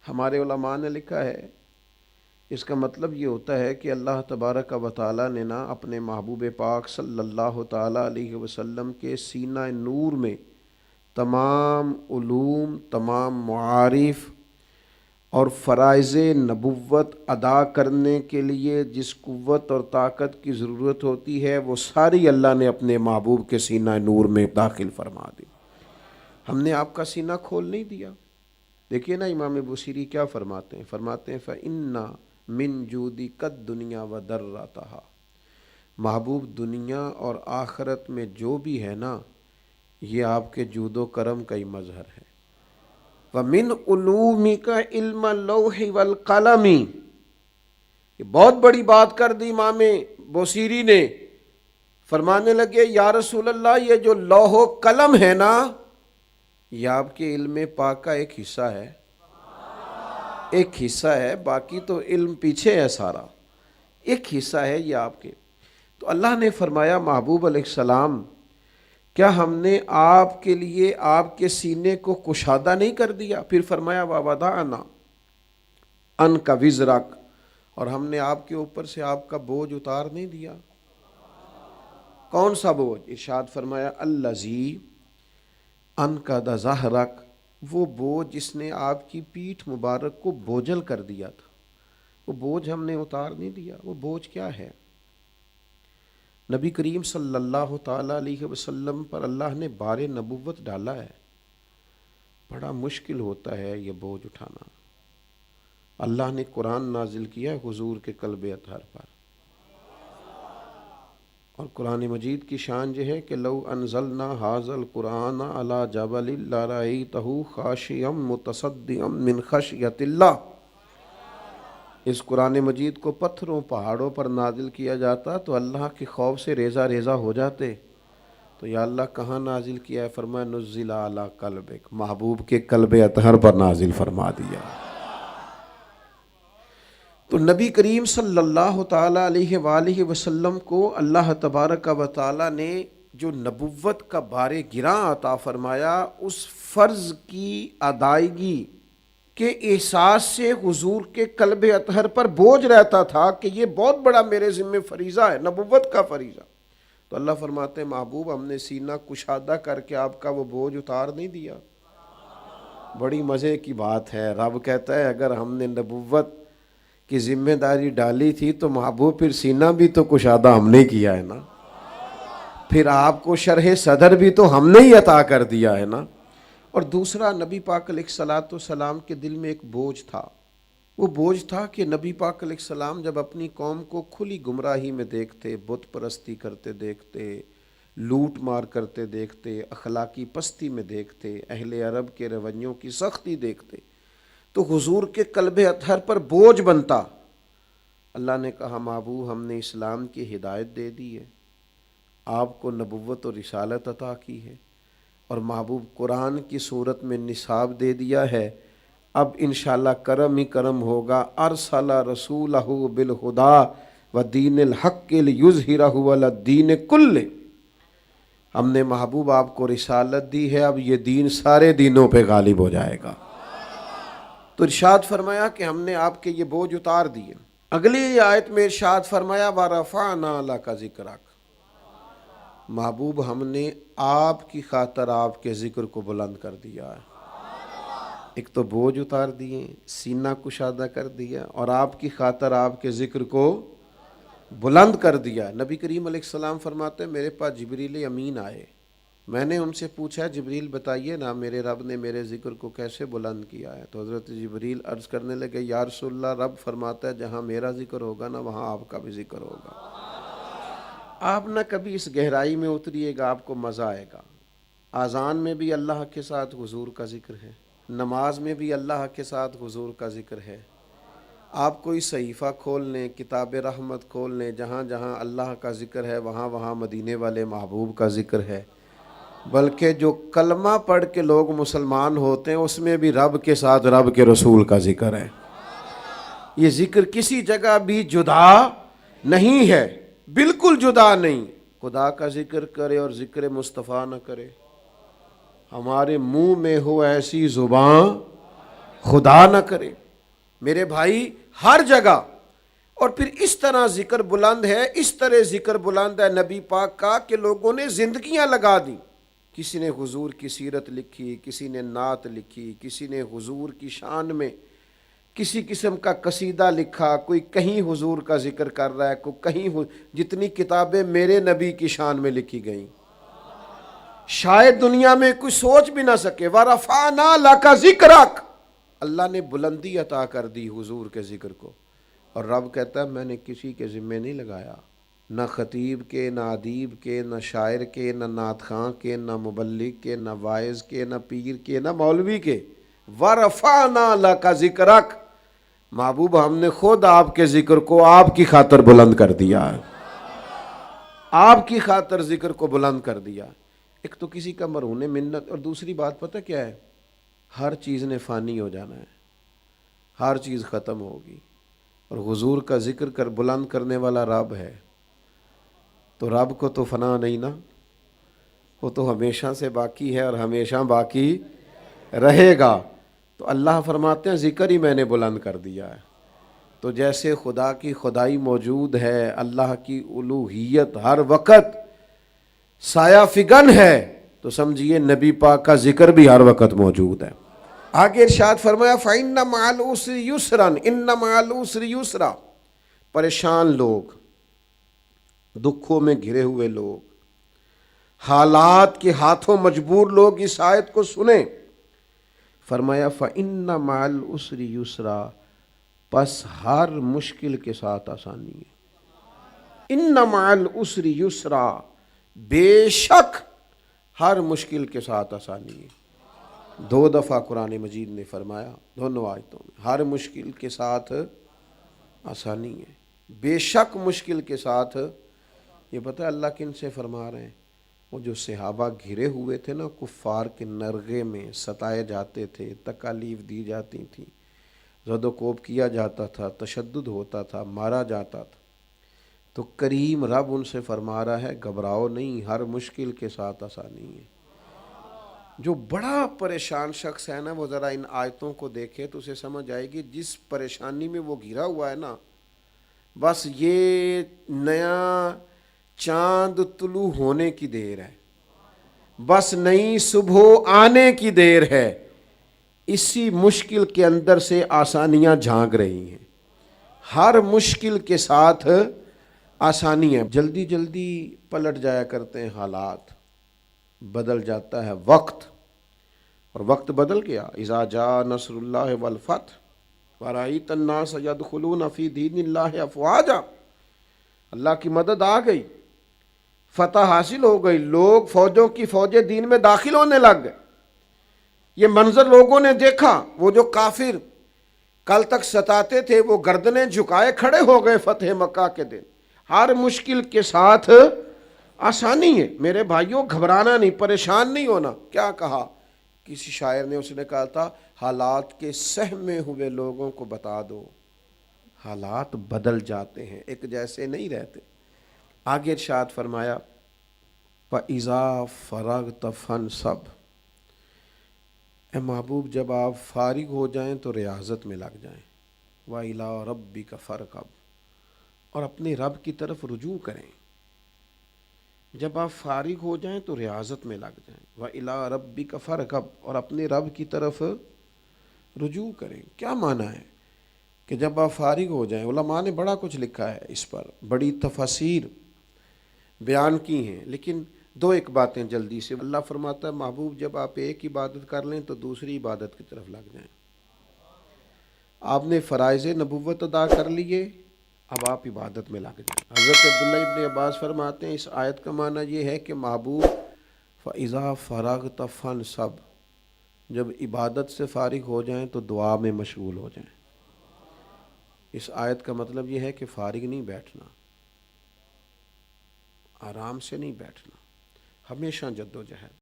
ہمارے علماء نے لکھا ہے اس کا مطلب یہ ہوتا ہے کہ اللہ تبارک و تعالیٰ نے نا اپنے محبوب پاک صلی اللہ تعالیٰ علیہ وسلم کے سینہ نور میں تمام علوم، تمام معارف اور فرائض نبوت ادا کرنے کے لیے جس قوت اور طاقت کی ضرورت ہوتی ہے وہ ساری اللہ نے اپنے محبوب کے سینہ نور میں داخل فرما دی۔ ہم نے آپ کا سینہ کھول نہیں دیا۔ دیکھیے نا امام بوصیری کیا فرماتے ہیں، فرماتے ہیں فَإِنَّ مِن جُودِكَ الدُّنْيَا وَضَرَّتَهَا، محبوب دنیا اور آخرت میں جو بھی ہے نا یہ آپ کے جود و کرم کا ہی مظہر ہے۔ وَمِنْ عُلُومِكَ عِلْمَ اللَّوْحِ وَالْقَلَمِ، یہ بہت بڑی بات کر دی امام بوصیری نے، فرمانے لگے یا رسول اللہ یہ جو لوح و قلم ہے نا یہ آپ کے علم پاک کا ایک حصہ ہے، ایک حصہ ہے، باقی تو علم پیچھے ہے، سارا ایک حصہ ہے یہ آپ کے۔ تو اللہ نے فرمایا محبوب علیہ السلام کیا ہم نے آپ کے لیے آپ کے سینے کو کشادہ نہیں کر دیا؟ پھر فرمایا وَوَضَعْنَا عَنْكَ وِزْرَكَ، اور ہم نے آپ کے اوپر سے آپ کا بوجھ اتار نہیں دیا۔ کون سا بوجھ؟ ارشاد فرمایا الَّذِي أَنْقَضَ ظَهْرَكَ، وہ بوجھ جس نے آپ کی پیٹھ مبارک کو بوجھل کر دیا تھا، وہ بوجھ ہم نے اتار نہیں دیا۔ وہ بوجھ کیا ہے؟ نبی کریم صلی اللہ تعالیٰ علیہ وسلم پر اللہ نے بار نبوت ڈالا ہے، بڑا مشکل ہوتا ہے یہ بوجھ اٹھانا۔ اللہ نے قرآن نازل کیا ہے حضور کے قلب اطہر پر، اور قرآن مجید کی شان یہ ہے کہ لو انزلنا ھذا القرآن علی جبل لرأیتہ خاشعا متصدعا من خشیۃ اللہ، اس قرآن مجید کو پتھروں پہاڑوں پر نازل کیا جاتا تو اللہ کے خوف سے ریزہ ریزہ ہو جاتے۔ تو یا اللہ کہاں نازل کیا ہے؟ فرمایا نزل علی قلبک، محبوب کے قلب اطہر پر نازل فرما دیا۔ تو نبی کریم صلی اللہ تعالیٰ علیہ وآلہ وسلم کو اللہ تبارک و تعالیٰ نے جو نبوت کا بار گراں عطا فرمایا، اس فرض کی ادائیگی کے احساس سے حضور کے قلب اطہر پر بوجھ رہتا تھا کہ یہ بہت بڑا میرے ذمہ فریضہ ہے، نبوت کا فریضہ۔ تو اللہ فرماتے ہیں محبوب ہم نے سینہ کشادہ کر کے آپ کا وہ بوجھ اتار نہیں دیا۔ بڑی مزے کی بات ہے، رب کہتا ہے اگر ہم نے نبوت کی ذمہ داری ڈالی تھی تو محبوب پھر سینہ بھی تو کشادہ ہم نے کیا ہے نا، پھر آپ کو شرح صدر بھی تو ہم نے ہی عطا کر دیا ہے نا۔ اور دوسرا نبی پاک علیہ الصلاۃ والسلام کے دل میں ایک بوجھ تھا، وہ بوجھ تھا کہ نبی پاک علیہ السلام جب اپنی قوم کو کھلی گمراہی میں دیکھتے، بت پرستی کرتے دیکھتے، لوٹ مار کرتے دیکھتے، اخلاقی پستی میں دیکھتے، اہل عرب کے رویوں کی سختی دیکھتے تو حضور کے قلب اطہر پر بوجھ بنتا۔ اللہ نے کہا محبوب ہم نے اسلام کی ہدایت دے دی ہے، آپ کو نبوت اور رسالت عطا کی ہے، اور محبوب قرآن کی صورت میں نصاب دے دیا ہے، اب انشاءاللہ کرم ہی کرم ہوگا۔ ارسل رسولہ بالہدیٰ ودین الحق لیظہرہ علی الدین کلہ، ہم نے محبوب آپ کو رسالت دی ہے، اب یہ دین سارے دینوں پہ غالب ہو جائے گا۔ تو ارشاد فرمایا کہ ہم نے آپ کے یہ بوجھ اتار دیے۔ اگلی آیت میں ارشاد فرمایا وَرَفَعْنَا لَكَ ذِكْرَكَ، محبوب ہم نے آپ کی خاطر آپ کے ذکر کو بلند کر دیا ہے۔ ایک تو بوجھ اتار دیے، سینہ کشادہ کر دیا، اور آپ کی خاطر آپ کے ذکر کو بلند کر دیا۔ نبی کریم علیہ السلام فرماتے ہیں میرے پاس جبریل امین آئے، میں نے ان سے پوچھا جبریل بتائیے نا میرے رب نے میرے ذکر کو کیسے بلند کیا ہے؟ تو حضرت جبریل عرض کرنے لگے یا رسول اللہ رب فرماتا ہے جہاں میرا ذکر ہوگا نا وہاں آپ کا بھی ذکر ہوگا۔ آپ نہ کبھی اس گہرائی میں اتریے گا، آپ کو مزہ آئے گا۔ اذان میں بھی اللہ کے ساتھ حضور کا ذکر ہے، نماز میں بھی اللہ کے ساتھ حضور کا ذکر ہے۔ آپ کوئی صحیفہ کھول لیں، کتاب رحمت کھول لیں، جہاں جہاں اللہ کا ذکر ہے وہاں وہاں مدینے والے محبوب کا ذکر ہے۔ بلکہ جو کلمہ پڑھ کے لوگ مسلمان ہوتے ہیں اس میں بھی رب کے ساتھ رب کے رسول کا ذکر ہے۔ یہ ذکر کسی جگہ بھی جدا نہیں ہے، بالکل جدا نہیں۔ خدا کا ذکر کرے اور ذکر مصطفیٰ نہ کرے، ہمارے منہ میں ہو ایسی زبان خدا نہ کرے میرے بھائی ہر جگہ. اور پھر اس طرح ذکر بلند ہے، اس طرح ذکر بلند ہے نبی پاک کا کہ لوگوں نے زندگیاں لگا دیں. کسی نے حضور کی سیرت لکھی، کسی نے نعت لکھی، کسی نے حضور کی شان میں کسی قسم کا قصیدہ لکھا، کوئی کہیں حضور کا ذکر کر رہا ہے، کوئی کہیں جتنی کتابیں میرے نبی کی شان میں لکھی گئیں شاید دنیا میں کوئی سوچ بھی نہ سکے. وَرَفَعْنَا لَكَ ذِكْرَكَ، اللہ نے بلندی عطا کر دی حضور کے ذکر کو. اور رب کہتا ہے میں نے کسی کے ذمے نہیں لگایا، نہ خطیب کے، نہ ادیب کے، نہ شاعر کے، نہ نعت خواں کے، نہ مبلغ کے، نہ واعظ کے، نہ پیر کے، نہ مولوی کے. وَرَفَعْنَا لَكَ ذِكْرَكَ، محبوب ہم نے خود آپ کے ذکر کو آپ کی خاطر بلند کر دیا، آپ کی خاطر ذکر کو بلند کر دیا. ایک تو کسی کا مرہون منت، اور دوسری بات پتہ کیا ہے، ہر چیز نے فانی ہو جانا ہے، ہر چیز ختم ہوگی. اور حضور کا ذکر کر بلند کرنے والا رب ہے، تو رب کو تو فنا نہیں نا، وہ تو ہمیشہ سے باقی ہے اور ہمیشہ باقی رہے گا. تو اللہ فرماتے ہیں ذکر ہی میں نے بلند کر دیا ہے. تو جیسے خدا کی خدائی موجود ہے، اللہ کی الوہیت ہر وقت سایہ فگن ہے، تو سمجھیے نبی پاک کا ذکر بھی ہر وقت موجود ہے. آگے ارشاد فرمایا فَإِنَّ مَعَ الْعُسْرِ يُسْرًا، إِنَّ مَعَ الْعُسْرِ يُسْرًا، پریشان لوگ، دکھوں میں گھرے ہوئے لوگ، حالات کے ہاتھوں مجبور لوگ اس آیت کو سنیں. فرمایا فَإِنَّ مَعَ الْعُسْرِ يُسْرًا، پس ہر مشکل کے ساتھ آسانی ہے. اِنَّ مَعَ الْعُسْرِ يُسْرًا، بے شک ہر مشکل کے ساتھ آسانی ہے. 2 دفعہ قرآن مجید نے فرمایا دونوں آیتوں میں، ہر مشکل کے ساتھ آسانی ہے، بے شک مشکل کے ساتھ. یہ پتہ ہے اللہ کن سے فرما رہے ہیں؟ وہ جو صحابہ گھرے ہوئے تھے نا کفار کے نرغے میں، ستائے جاتے تھے، تکالیف دی جاتی تھیں، زد و کوب کیا جاتا تھا، تشدد ہوتا تھا، مارا جاتا تھا. تو کریم رب ان سے فرما رہا ہے گھبراؤ نہیں، ہر مشکل کے ساتھ آسانی ہے. جو بڑا پریشان شخص ہے نا، وہ ذرا ان آیتوں کو دیکھے تو اسے سمجھ آئے گی جس پریشانی میں وہ گھرا ہوا ہے نا، بس یہ نیا چاند طلوع ہونے کی دیر ہے، بس نئی صبح آنے کی دیر ہے. اسی مشکل کے اندر سے آسانیاں جھانک رہی ہیں، ہر مشکل کے ساتھ آسانی ہے. جلدی جلدی پلٹ جایا کرتے ہیں حالات، بدل جاتا ہے وقت، اور وقت بدل گیا. اذا جاء نصر اللہ والفتح ورأیت الناس یدخلون فی دین اللہ افواجا، اللہ کی مدد آ گئی، فتح حاصل ہو گئی، لوگ فوجوں کی فوجیں دین میں داخل ہونے لگ گئے. یہ منظر لوگوں نے دیکھا، وہ جو کافر کل تک ستاتے تھے وہ گردنیں جھکائے کھڑے ہو گئے فتح مکہ کے دن. ہر مشکل کے ساتھ آسانی ہے. میرے بھائیوں گھبرانا نہیں، پریشان نہیں ہونا. کیا کہا کسی شاعر نے، اس نے کہا تھا حالات کے سہمے ہوئے لوگوں کو بتا دو حالات بدل جاتے ہیں، ایک جیسے نہیں رہتے. آگے ارشاد فرمایا فَإِذَا فَرَغْتَ فَانْصَبْ، اے محبوب جب آپ فارغ ہو جائیں تو ریاضت میں لگ جائیں. وَإِلَىٰ رَبِّكَ فَارْغَب، اور اپنے رب کی طرف رجوع کریں. جب آپ فارغ ہو جائیں تو ریاضت میں لگ جائیں. وَإِلَىٰ رَبِّكَ فَارْغَب، اور اپنے رب کی طرف رجوع کریں. کیا معنی ہے کہ جب آپ فارغ ہو جائیں؟ علماء نے بڑا کچھ لکھا ہے اس پر، بڑی تفاسیر بیان کی ہیں، لیکن 2 باتیں جلدی سے. اللہ فرماتا ہے محبوب جب آپ ایک عبادت کر لیں تو دوسری عبادت کی طرف لگ جائیں. آپ نے فرائض نبوت ادا کر لیے، اب آپ عبادت میں لگ جائیں. حضرت عبداللہ ابن عباس فرماتے ہیں اس آیت کا معنی یہ ہے کہ محبوب فَإِذَا فَرَغْتَ فَانْصَبْ، جب عبادت سے فارغ ہو جائیں تو دعا میں مشغول ہو جائیں. اس آیت کا مطلب یہ ہے کہ فارغ نہیں بیٹھنا، آرام سے نہیں بیٹھنا، ہمیشہ جد و جہد.